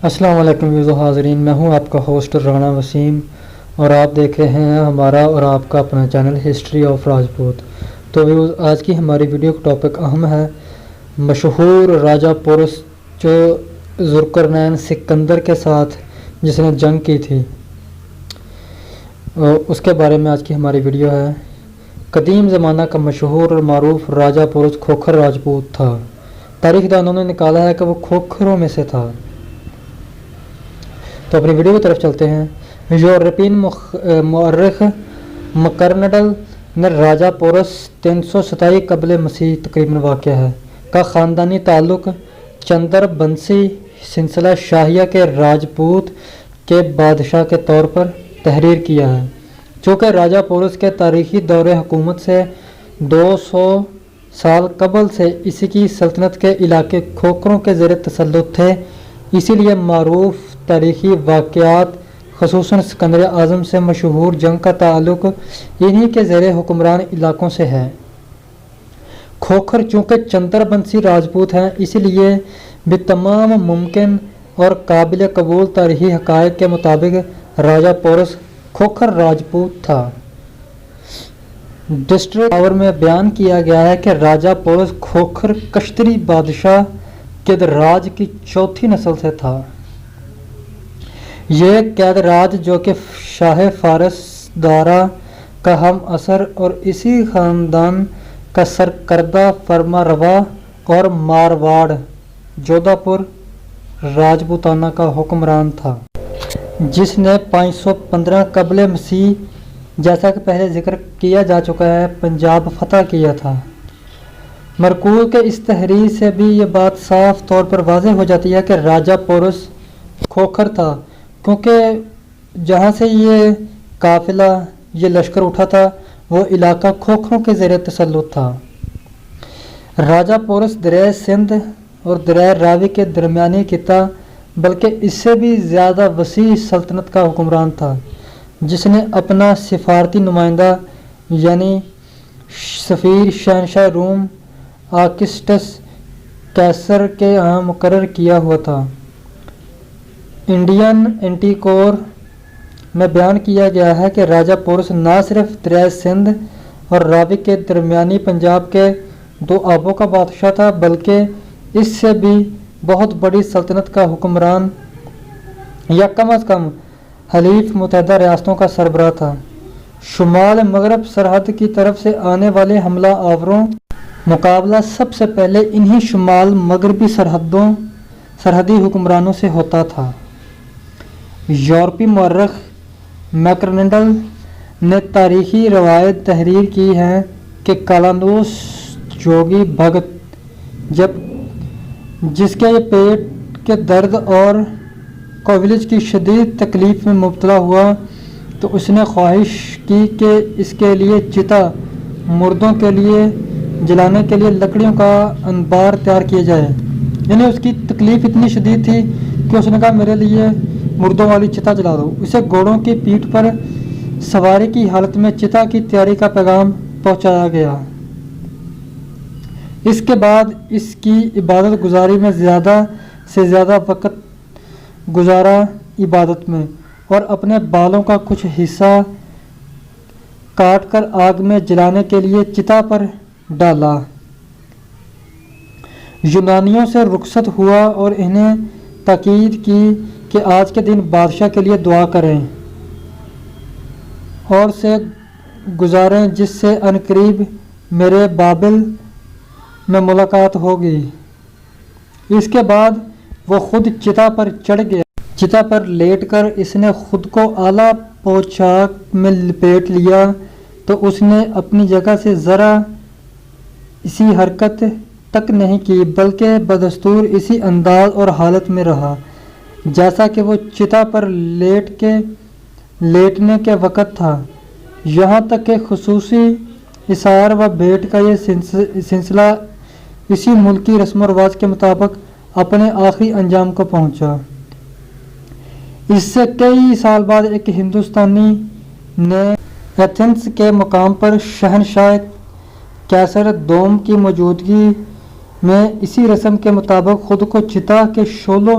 السلام علیکم ویوز و حاضرین، میں ہوں آپ کا ہوسٹ رانا وسیم اور آپ دیکھ رہے ہیں ہمارا اور آپ کا اپنا چینل ہسٹری آف راجپوت۔ تو ویوز، آج کی ہماری ویڈیو کا ٹاپک اہم ہے، مشہور راجہ پورس جو ذوالقرنین سکندر کے ساتھ جس نے جنگ کی تھی، اس کے بارے میں آج کی ہماری ویڈیو ہے۔ قدیم زمانہ کا مشہور اور معروف راجہ پورس کھوکھر راجپوت تھا۔ تاریخ دانوں نے نکالا ہے کہ وہ کھوکھروں میں سے تھا۔ تو اپنی ویڈیو کی طرف چلتے ہیں۔ یورپین مورخ مکرنڈل نے راجہ پورس 327 قبل مسیح تقریباً واقع ہے کا خاندانی تعلق چندر بنسی سلسلہ شاہیہ کے راجپوت کے بادشاہ کے طور پر تحریر کیا ہے، چونکہ راجہ پورس کے تاریخی دور حکومت سے 200 سال قبل سے اس کی سلطنت کے علاقے کھوکھروں کے زیر تسلط تھے، اسی لیے معروف تاریخی واقعات خصوصاً سکندر اعظم سے مشہور جنگ کا تعلق انہی کے زیر حکمران علاقوں سے ہے۔ کھوکھر چونکہ چندر بنسی راجپوت ہیں، اسی لیے بھی تمام ممکن اور قابل قبول تاریخی حقائق کے مطابق راجہ پورس کھوکھر راجپوت تھا۔ ڈسٹرکٹ آور میں بیان کیا گیا ہے کہ راجہ پورس کھوکھر کشتری بادشاہ قید راج کی چوتھی نسل سے تھا۔ یہ قید راج جو کہ شاہ فارس دارا کا ہم اثر اور اسی خاندان کا سرکردہ فرما روا اور مارواڑ جودھا پور راجپوتانہ کا حکمران تھا، جس نے 515 قبل مسیح جیسا کہ پہلے ذکر کیا جا چکا ہے پنجاب فتح کیا تھا۔ مرکوز کے اس تحریر سے بھی یہ بات صاف طور پر واضح ہو جاتی ہے کہ راجہ پورس کھوکھر تھا، کیونکہ جہاں سے یہ قافلہ یہ لشکر اٹھا تھا وہ علاقہ کھوکھروں کے زیر تسلط تھا۔ راجہ پورس دریائے سندھ اور دریائے راوی کے درمیانی خطہ بلکہ اس سے بھی زیادہ وسیع سلطنت کا حکمران تھا، جس نے اپنا سفارتی نمائندہ یعنی سفیر شہنشاہ روم آگسٹس قیصر کے یہاں مقرر کیا ہوا تھا۔ انڈین اینٹیکور میں بیان کیا گیا ہے کہ راجہ پورس نہ صرف دریائے سندھ اور راوی کے درمیانی پنجاب کے دو آبوں کا بادشاہ تھا، بلکہ اس سے بھی بہت بڑی سلطنت کا حکمران یا کم از کم حلیف متحدہ ریاستوں کا سربراہ تھا۔ شمال مغرب سرحد کی طرف سے آنے والے حملہ آوروں مقابلہ سب سے پہلے انہی شمال مغربی سرحدی حکمرانوں سے ہوتا تھا۔ یورپی مورخ میکرنڈل نے تاریخی روایت تحریر کی ہے کہ کالندوس جوگی بھگت جس کے پیٹ کے درد اور کوولج کی شدید تکلیف میں مبتلا ہوا تو اس نے خواہش کی کہ اس کے لیے چتا مردوں کے لیے جلانے کے لیے لکڑیوں کا انبار تیار کیا جائے، یعنی اس کی تکلیف اتنی شدید تھی کہ اس نے کہا میرے لیے مردوں والی چتا جلا دو۔ اسے گھوڑوں کی پیٹھ پر سواری کی حالت میں چتا کی تیاری کا پیغام پہنچایا گیا۔ اس کے بعد اس کی عبادت گزاری میں زیادہ سے زیادہ وقت گزارا عبادت میں، اور اپنے بالوں کا کچھ حصہ کاٹ کر آگ میں جلانے کے لیے چتا پر ڈالا۔ یونانیوں سے رخصت ہوا اور انہیں تاکید کی کہ آج کے دن بادشاہ کے لیے دعا کریں اور سے گزاریں، جس سے عنقریب میرے بابل میں ملاقات ہوگی۔ اس کے بعد وہ خود چتا پر چڑھ گیا۔ چتا پر لیٹ کر اس نے خود کو اعلیٰ پوشاک میں لپیٹ لیا تو اس نے اپنی جگہ سے ذرا اسی حرکت تک نہیں کی، بلکہ بدستور اسی انداز اور حالت میں رہا جیسا کہ وہ چتا پر لیٹنے کے وقت تھا، یہاں تک کہ خصوصی اثار و بھیٹ کا یہ سلسلہ اسی ملکی رسم و رواج کے مطابق اپنے آخری انجام کو پہنچا۔ اس سے کئی سال بعد ایک ہندوستانی نے ایتھنز کے مقام پر شہنشاہ قیصر دوم کی موجودگی میں اسی رسم کے مطابق خود کو چتا کے شعلوں